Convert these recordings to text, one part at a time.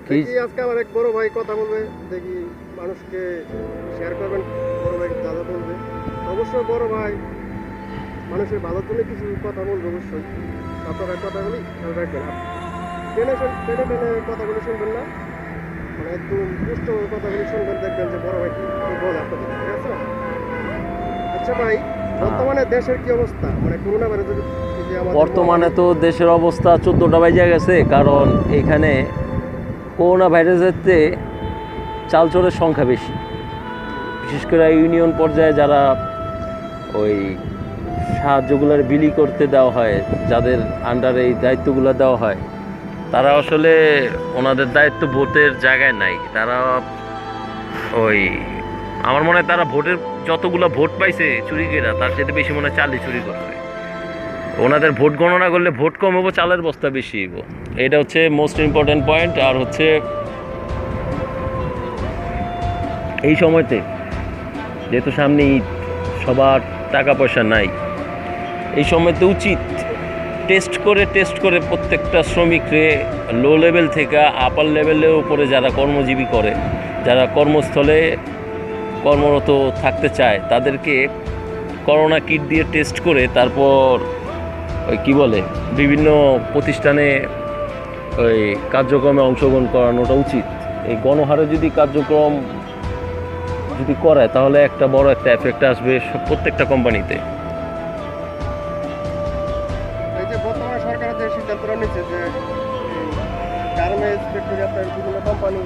দেখি আজকে আমার এক বড় ভাই কথা বলবে, দেখি মানুষকে শেয়ার করবেন, বড় ভাই যা যা বলবে। অবশ্যই বড় ভাই মানুষের ভালোর জন্য কিছু কথা বলবে অবশ্যই। আপনারা কথাগুলি খেয়াল রাখবেন, টেনে টেনে টেনে কথাগুলি শুনবেন না, মানে একটু পুষ্ট কথাগুলি শুনবেন, দেখবেন যে বড় ভাই কি বলে আপনাদের, ঠিক আছে? আচ্ছা ভাই, বর্তমানে দেশের কি অবস্থা, মানে করোনা ভাইরাস যে আমাদের বর্তমানে তো দেশের অবস্থা 14টা বাজে গেছে, কারণ এখানে করোনা ভাইরাসের চেয়ে চালচরের সংখ্যা বেশি। বিশেষ করে ইউনিয়ন পর্যায়ে যারা ওই সাহায্যগুলোর বিলি করতে দেওয়া হয়, যাদের আন্ডারে এই দায়িত্বগুলো দেওয়া হয়, তারা আসলে ওনাদের দায়িত্ব ভোটের জায়গায় নাই। তারা ওই আমার মনে হয় তারা ভোটের যতগুলো ভোট পাইছে চুরি করে, তার চেয়ে বেশি মনে হয় চালই চুরি করছে। ওনাদের ভোট গণনা করলে ভোট কম হবো, চালের বস্তা বেশি হইব। এটা হচ্ছে মোস্ট ইম্পর্টেন্ট পয়েন্ট। আর হচ্ছে এই সময়তে যেহেতু সামনে ঈদ, সবার টাকা পয়সা নাই, এই সময়তে উচিত টেস্ট করে প্রত্যেকটা শ্রমিকরে লো লেভেল থেকে আপার লেভেলের উপরে যারা কর্মজীবী করে, যারা কর্মস্থলে কর্মরত থাকতে চায়, তাদেরকে করোনা কিট দিয়ে টেস্ট করে তারপর ওই কী বলে বিভিন্ন প্রতিষ্ঠানে ওই কার্যক্রমে অংশগ্রহণ করানোটা উচিত। এই গণহারে যদি কার্যক্রম যদি করায় তাহলে একটা বড় একটা এফেক্ট আসবে প্রত্যেকটা কোম্পানিতে। এই যে বর্তমানে সরকারের যে সিদ্ধান্তটা নিচ্ছে যে গার্মেন্টস ফ্যাক্টরি, আপনার বিভিন্ন কোম্পানি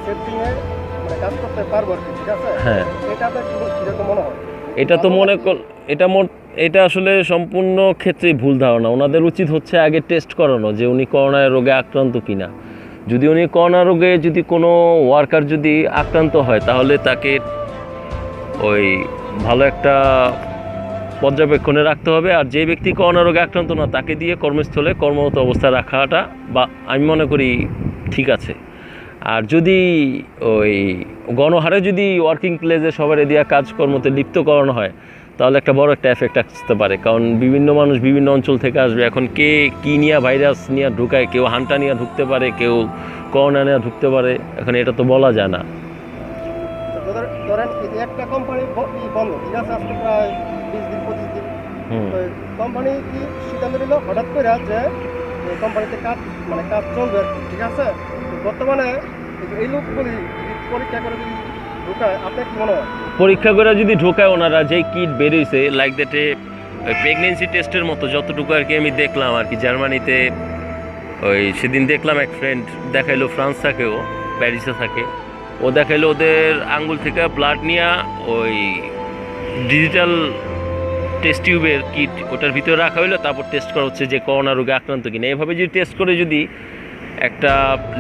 সেফটিংয়ে মানে কাজ করতে পারবো আর কি, ঠিক আছে? হ্যাঁ, এটা আপনার কিরকম মনে হয়? এটা তো মনে কর এটা আসলে সম্পূর্ণ ক্ষেত্রেই ভুল ধারণা। ওনাদের উচিত হচ্ছে আগে টেস্ট করানো যে উনি করোনা রোগে আক্রান্ত কিনা। যদি উনি করোনা রোগে যদি কোনো ওয়ার্কার যদি আক্রান্ত হয়, তাহলে তাকে ওই ভালো একটা পর্যবেক্ষণে রাখতে হবে। আর যে ব্যক্তি করোনা রোগে আক্রান্ত না, তাকে দিয়ে কর্মস্থলে কর্মরত অবস্থায় রাখাটা বা আমি মনে করি ঠিক আছে। আর যদি ওই গণহারে যদি ওয়ার্কিং প্লেসে সবার দিয়ে কাজকর্মতে লিপ্ত করানো হয়, তাহলে একটা বড় একটা এফেক্ট আসতে পারে। কারণ বিভিন্ন মানুষ বিভিন্ন অঞ্চল থেকে আসবে, এখন কে কী নিয়ে ভাইরাস নিয়ে ঢুকায়, কেউ হান্টা নিয়ে ঢুকতে পারে, কেউ করোনা নিয়ে ঢুকতে পারে, এখন এটা তো বলা যায় না। ধরেন একটা কোম্পানি বন্ধ, ঠিক আছে, আজকে প্রায় 20 দিন 25 দিন। কোম্পানি কি সিদ্ধান্ত নিল হঠাৎ করে যে কোম্পানিতে কাজ মানে কাজ চলবে আর কি, ঠিক আছে? বর্তমানে এই লোকগুলি পরীক্ষা করে যদি ঢুকায়, আপনার কি মনে হয়? পরীক্ষা করে যদি ঢোকায়, ওনারা যেই কিট বেরিয়েছে লাইক দ্যাটে ওই প্রেগনেন্সি টেস্টের মতো যতটুকু আর কি আমি দেখলাম আর কি জার্মানিতে, ওই সেদিন দেখলাম এক ফ্রেন্ড দেখাইলো, ফ্রান্স থাকে, ও প্যারিসে থাকে, ও দেখাইলো ওদের আঙ্গুল থেকে ব্লাড নিয়ে ওই ডিজিটাল টেস্ট টিউবের কিট ওটার ভিতরে রাখা হইলো, তারপর টেস্ট করা হচ্ছে যে করোনা রোগে আক্রান্ত কিনা। এভাবে যদি টেস্ট করে যদি একটা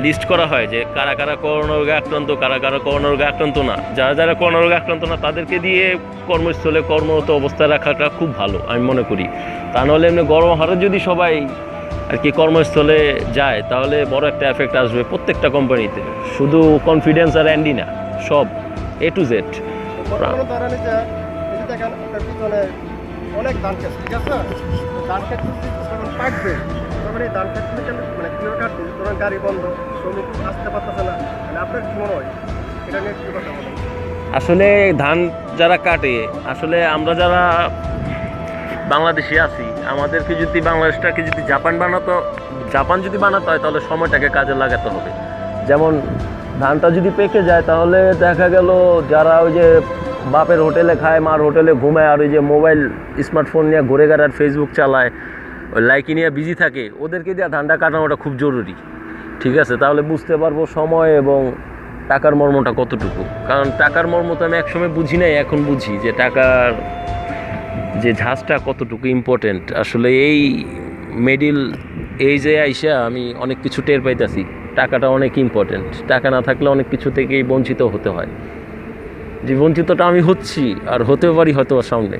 লিস্ট করা হয় যে কারা কারা করোনা রোগে আক্রান্ত, কারা কারা করোনা রোগে আক্রান্ত না, যারা যারা করোনা রোগে আক্রান্ত না তাদেরকে দিয়ে কর্মস্থলে কর্মরত অবস্থায় রাখাটা খুব ভালো আমি মনে করি। তা নাহলে এমনি গরম হারে যদি সবাই আর কি কর্মস্থলে যায়, তাহলে বড় একটা এফেক্ট আসবে প্রত্যেকটা কোম্পানিতে, শুধু কনফিডেন্স আর অ্যান্ডি না, সব এ টু জেড। বর্তমানে ধরেন এই যে দেখেন আপনার পিছনে অনেক ধান ক্ষেত, ঠিক আছে? ধান ক্ষেত যখন পাকবে, তখন এই ধান ক্ষেত মানে কীভাবে কাটবে? ধরেন গাড়ি বন্ধ, শ্রমিক আসতে পারতেছে না, মানে আপনার কি মনে হয় এটা নিয়ে কি কথা বলেন? আসলে ধান যারা কাটে, আসলে আমরা যারা বাংলাদেশে আছি, আমাদেরকে যদি বাংলাদেশটাকে যদি জাপান যদি বানাতে হয়, তাহলে সময়টাকে কাজে লাগাতে হবে। যেমন ধানটা যদি পেকে যায়, তাহলে দেখা গেল যারা ওই যে বাপের হোটেলে খায়, মার হোটেলে ঘুমায়, আর ওই যে মোবাইল স্মার্টফোন নিয়ে ঘুরে আর ফেসবুক চালায়, ওই লাইকি নিয়ে বিজি থাকে, ওদেরকে দিয়ে ধানটা কাটানোটা খুব জরুরি, ঠিক আছে? তাহলে বুঝতে পারবো সময় এবং টাকার মর্মটা কতটুকু। কারণ টাকার মর্ম তো আমি একসময় বুঝি নাই, এখন বুঝি যে টাকার যে ঝাঁজটা কতটুকু ইম্পর্টেন্ট। আসলে এই মিডিল এই যে আইসা আমি অনেক কিছু টের পাইতেছি, টাকাটা অনেক ইম্পর্টেন্ট। টাকা না থাকলে অনেক কিছু থেকেই বঞ্চিত হতে হয়, যে বঞ্চিতটা আমি হচ্ছি আর হতেও পারি হয়তো সামনে।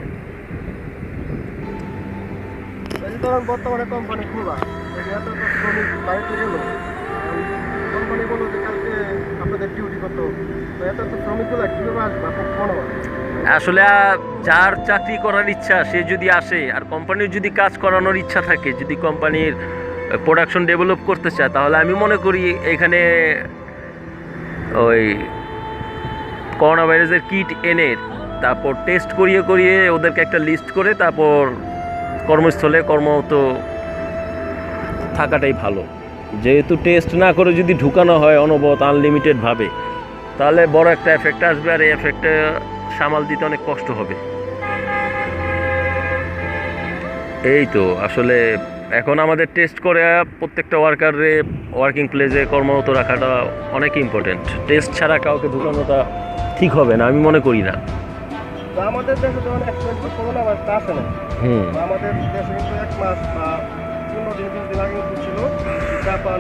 ধরেন বর্তমানে কোম্পানি খোলা, এত শ্রমিক বাড়িতে গেল, কোম্পানি বললো যে কালকে আপনাদের ডিউটি কত, তো এত শ্রমিকগুলো কীভাবে আসবে আপনার মনে হয়? আসলে যার চাকরি করার ইচ্ছা সে যদি আসে, আর কোম্পানির যদি কাজ করানোর ইচ্ছা থাকে, যদি কোম্পানির প্রোডাকশন ডেভেলপ করতে চায়, তাহলে আমি মনে করি এখানে ওই করোনা ভাইরাসের কিট এনে তারপর টেস্ট করিয়ে করিয়ে ওদেরকে একটা লিস্ট করে তারপর কর্মস্থলে কর্মরত থাকাটাই ভালো। যেহেতু টেস্ট না করে যদি ঢুকানো হয় অনবরত আনলিমিটেডভাবে, তাহলে বড় একটা এফেক্ট আসবে, আর এই এফেক্টটা সামাল দিতে অনেক কষ্ট হবে। এই তো আসলে এখন আমাদের টেস্ট করে প্রত্যেকটা ওয়ার্কারে ওয়ার্কিং প্লেসে কর্মরত রাখাটা অনেক ইম্পর্টেন্ট। টেস্ট ছাড়া কাউকে ঢুকানোটা ঠিক হবে না, আমি মনে করি না। তো আমাদের দেশে যখন অ্যাক্সিডেন্ট করোনা ভাইরাসটা আসে না, তো আমাদের দেশে কিন্তু 1 মাস বা 15 দিন 20 দিন আগে কিন্তু ছিল জাপান,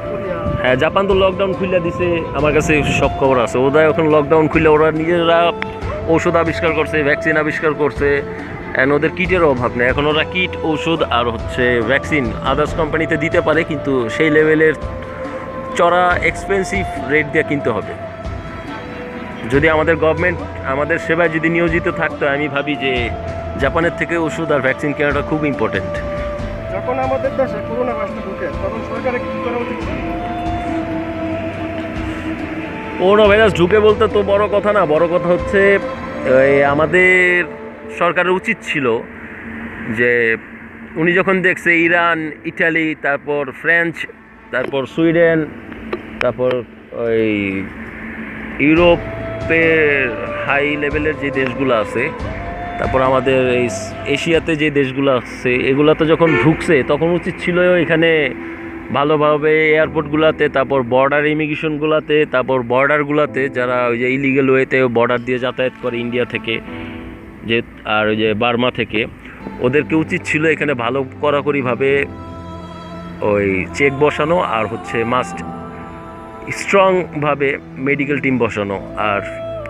কোরিয়া। হ্যাঁ, জাপান তো লকডাউন খুলে দিছে, আমার কাছে সব খবর আছে। ওরা এখন লকডাউন খুলে ওরা নিজেরা ঔষধ আবিষ্কার করছে, ভ্যাকসিন আবিষ্কার করছে, অ্যান্ড ওদের কিটেরও অভাব নেই। এখন ওরা কিট, ঔষধ আর হচ্ছে ভ্যাকসিন আদার্স কোম্পানিতে দিতে পারে, কিন্তু সেই লেভেলের চড়া এক্সপেন্সিভ রেট দিয়ে কিনতে হবে। যদি আমাদের গভর্নমেন্ট আমাদের সেবায় যদি নিয়োজিত থাকতো, আমি ভাবি যে জাপানের থেকে ওষুধ আর ভ্যাকসিন কেনাটা খুব ইম্পর্টেন্ট। যখন আমাদের দেশে করোনা ভাইরাসটা ঢুকে তখন সরকারের কি করা উচিত? করোনা ভাইরাস ঢুকে বলতে তো বড় কথা না, বড় কথা হচ্ছে আমাদের সরকারের উচিত ছিল যে উনি যখন দেখছে ইরান, ইটালি, তারপর ফ্রান্স, তারপর সুইডেন, তারপর ওই ইউরোপের হাই লেভেলের যে দেশগুলো আছে, তারপর আমাদের এই এশিয়াতে যে দেশগুলো আছে, এগুলোতে যখন ঢুকছে তখন উচিত ছিল এখানে ভালোভাবে এয়ারপোর্টগুলোতে, তারপর বর্ডার ইমিগ্রেশনগুলোতে, তারপর বর্ডারগুলোতে যারা ওই যে ইলিগেল ওয়েতে বর্ডার দিয়ে যাতায়াত করে ইন্ডিয়া থেকে যে আর ওই যে বার্মা থেকে, ওদেরকে উচিত ছিল এখানে ভালো কড়াকড়িভাবে ওই চেক বসানো, আর হচ্ছে মাস্ট স্ট্রংভাবে মেডিকেল টিম বসানো, আর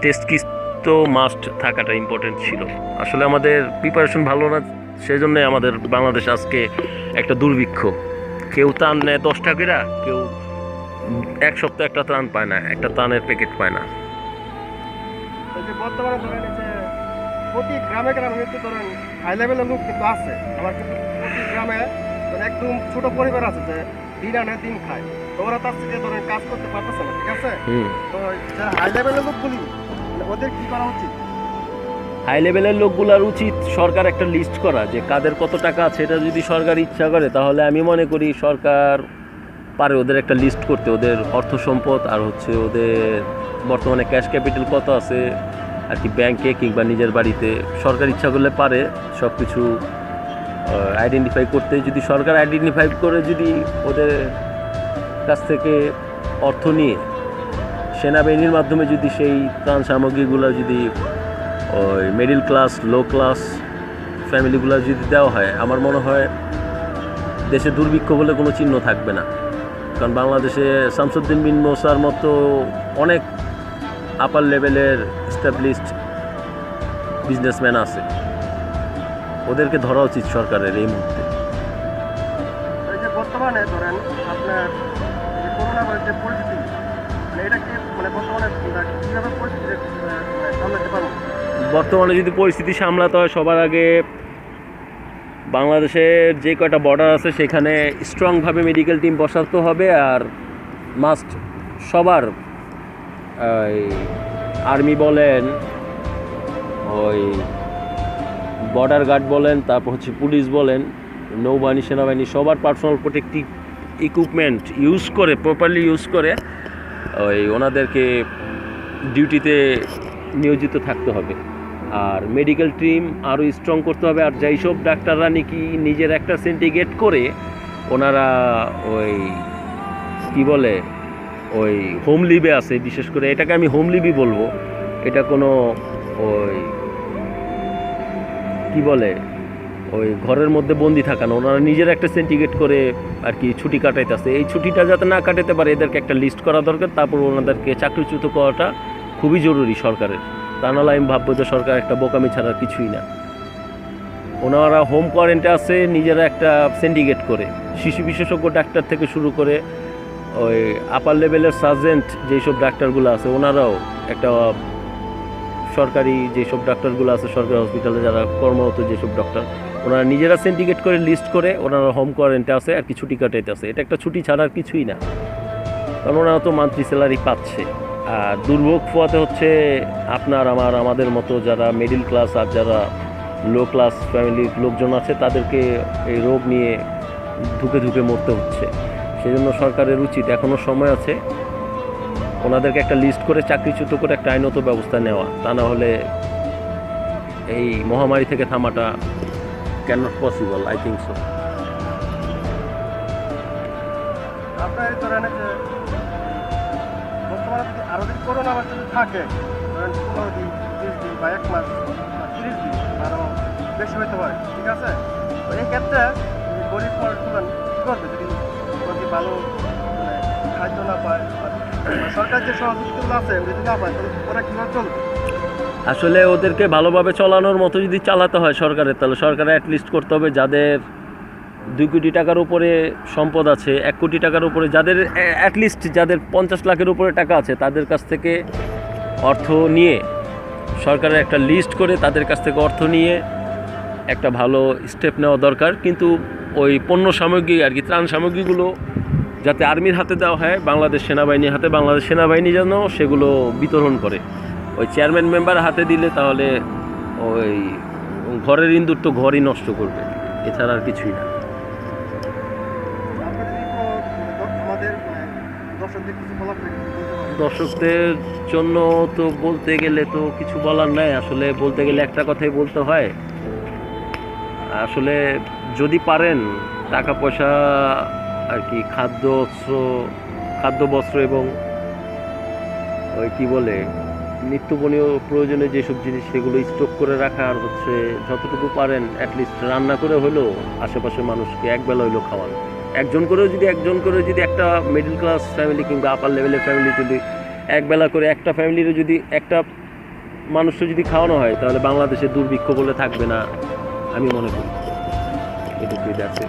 টেস্ট কিট তো মাস্ট থাকাটা ইম্পর্টেন্ট ছিল। আসলে আমাদের প্রিপারেশন ভালো না, সেজন্যই আমাদের বাংলাদেশ আজকে একটা দুর্ভিক্ষ। কেউ ত্রাণ নেয় 10 টাকা, কেউ 1 সপ্তাহ একটা ত্রাণ পায় না, একটা ত্রাণের প্যাকেট পায় না। এই যে বর্তমানে ধরেন এই যে প্রতি গ্রামে গ্রামে কিন্তু ধরেন হাই লেভেলের লোক কিন্তু আছে, আবার কিন্তু প্রতি গ্রামে ধরেন একদম ছোট পরিবার আছে যে দিন আনে দিন খায়, তো ওরা তার থেকে ধরেন কাজ করতে পারতেছে না, ঠিক আছে? তো যারা হাই লেভেলের লোকগুলি ওদের কি করা উচিত? হাই লেভেলের লোকগুলোর উচিত সরকার একটা লিস্ট করা, যে কাদের কত টাকা আছে। এটা যদি সরকার ইচ্ছা করে তাহলে আমি মনে করি সরকার পারে ওদের একটা লিস্ট করতে, ওদের অর্থ সম্পদ আর হচ্ছে ওদের বর্তমানে ক্যাশ ক্যাপিটাল কত আছে আর কি ব্যাংকে কিংবা নিজের বাড়িতে। সরকার ইচ্ছা করলে পারে সব কিছু আইডেন্টিফাই করতে। যদি সরকার আইডেন্টিফাই করে যদি ওদের কাছ থেকে অর্থ নিয়ে সেনাবাহিনীর মাধ্যমে যদি সেই ত্রাণ সামগ্রীগুলো যদি ওই মিডল ক্লাস, লো ক্লাস ফ্যামিলিগুলো যদি দেওয়া হয়, আমার মনে হয় দেশে দুর্ভিক্ষ বলে কোনো চিহ্ন থাকবে না। কারণ বাংলাদেশে শামসুদ্দিন বিন মৌসার মতো অনেক আপার লেভেলের এস্টাবলিশড বিজনেসম্যান আছে, ওদেরকে ধরা উচিত সরকারের এই মুহূর্তে। এই যে বর্তমানে ধরেন আপনার যে করোনা ভাইরাসের পরিস্থিতি, মানে এটাকে মানে বর্তমানে কীভাবে পরিস্থিতি সামলাতে পারবো? বর্তমানে যদি পরিস্থিতি সামলাতে হয়, সবার আগে বাংলাদেশের যে কয়টা বর্ডার আছে সেখানে স্ট্রংভাবে মেডিকেল টিম বসাতে হবে, আর মাস্ট সবার আর্মি বলেন, ওই বর্ডার গার্ড বলেন, তারপর হচ্ছে পুলিশ বলেন, নৌবাহিনী, সেনাবাহিনী, সবার পার্সোনাল প্রোটেক্টিভ ইকুইপমেন্ট ইউজ করে, প্রপারলি ইউজ করে ওই ওনাদেরকে ডিউটিতে নিয়োজিত থাকতে হবে। আর মেডিকেল টিম আরও স্ট্রং করতে হবে। আর যেই সব ডাক্তাররা নাকি নিজের একটা সিন্ডিকেট করে ওনারা ওই কি বলে ওই হোম লিভে আছে, বিশেষ করে এটাকে আমি হোম লিভই বলবো, এটা কোনো ওই কি বলে ওই ঘরের মধ্যে বন্দি থাকানো, ওনারা নিজের একটা সিন্ডিকেট করে আর কি ছুটি কাটাইতেছে। এই ছুটিটা যাতে না কাটাতে পারে এদেরকে একটা লিস্ট করা দরকার, তারপর ওনাদেরকে চাকরিচ্যুত করাটা খুবই জরুরি সরকারের। তা নাহলে আমি ভাববো যে সরকার একটা বোকামি ছাড়া কিছুই না। ওনারা হোম কোয়ারেন্টে আছে নিজেরা একটা সিন্ডিকেট করে, শিশু বিশেষজ্ঞ ডাক্তার থেকে শুরু করে ওই আপার লেভেলের সার্জেন্ট যেসব ডাক্তারগুলো আছে, ওনারাও একটা সরকারি যেসব ডাক্তারগুলো আছে সরকারি হসপিটালে যারা কর্মরত যেসব ডক্টর, ওনারা নিজেরা সিন্ডিকেট করে লিস্ট করে ওনারা হোম কোয়ারেন্টে আছে আর কি ছুটি কাটাইতে আছে। এটা একটা ছুটি ছাড়া আর কিছুই না, কারণ ওনারা তো মান্থলি স্যালারি পাচ্ছে। আর দুর্ভোগ পোয়াতে হচ্ছে আপনার আমাদের মতো যারা মিডল ক্লাস আর যারা লো ক্লাস ফ্যামিলির লোকজন আছে তাদেরকে এই রোগ নিয়ে ধুকে ধুকে মরতে হচ্ছে। সেজন্য সরকারের উচিত, এখনও সময় আছে, ওনাদেরকে একটা লিস্ট করে চাকরিচ্যুত করে একটা আইনত ব্যবস্থা নেওয়া। তা না হলে এই মহামারী থেকে থামাটা can not possible, I think so. আপনার ধরেন যে বর্তমানে যদি আরো দিন করোনা আমার যদি থাকে, ধরেন 15 দিন 20 দিন বা 1 মাস বা 30 দিন আরো বেশি হইতে পারে, ঠিক আছে? তো এই ক্ষেত্রে এই গরিব মানুষগুলো কী করবে যদি ভালো মানে খাদ্য না পায় বা সরকার যে সহযোগিতাগুলো আছে যদি না পায়, তাহলে ওরা কীভাবে চলবে? আসলে ওদেরকে ভালোভাবে চালানোর মতো যদি চালাতে হয় সরকারের, তাহলে সরকারের অ্যাটলিস্ট করতে হবে যাদের 2 কোটি টাকার উপরে সম্পদ আছে, 1 কোটি টাকার উপরে, যাদের অ্যাটলিস্ট যাদের 50 লাখের উপরে টাকা আছে, তাদের কাছ থেকে অর্থ নিয়ে, সরকারের একটা লিস্ট করে তাদের কাছ থেকে অর্থ নিয়ে একটা ভালো স্টেপ নেওয়া দরকার। কিন্তু ওই পণ্য সামগ্রী আর কি, ত্রাণ সামগ্রীগুলো যাতে আর্মির হাতে দেওয়া হয়, বাংলাদেশ সেনাবাহিনীর হাতে, বাংলাদেশ সেনাবাহিনী যেন সেগুলো বিতরণ করে। ওই চেয়ারম্যান মেম্বার হাতে দিলে তাহলে ওই ঘরের ইন্দুর তো ঘরই নষ্ট করবে, এছাড়া আর কিছুই না। আপনি যদি আমাদের দর্শকদের কিছু বলার থাকে বলতে পারেন। দর্শকদের জন্য তো বলতে গেলে তো কিছু বলার নাই, আসলে বলতে গেলে একটা কথাই বলতে হয়। আসলে যদি পারেন টাকা পয়সা আর কি, খাদ্য বস্ত্র এবং ওই কি বলে নিত্যপণীয় প্রয়োজনে যেসব জিনিস সেগুলো স্টক করে রাখা, আর হচ্ছে যতটুকু পারেন অ্যাটলিস্ট রান্না করে হলেও আশেপাশে মানুষকে একবেলা হইলেও খাওয়ানো। একজন করেও যদি একটা মিডল ক্লাস ফ্যামিলি কিংবা আপার লেভেলের ফ্যামিলি যদি একবেলা করে একটা ফ্যামিলিরও যদি একটা মানুষকে যদি খাওয়ানো হয়, তাহলে বাংলাদেশে দুর্ভিক্ষ বলে থাকবে না আমি মনে করি। এটুকুই আছে।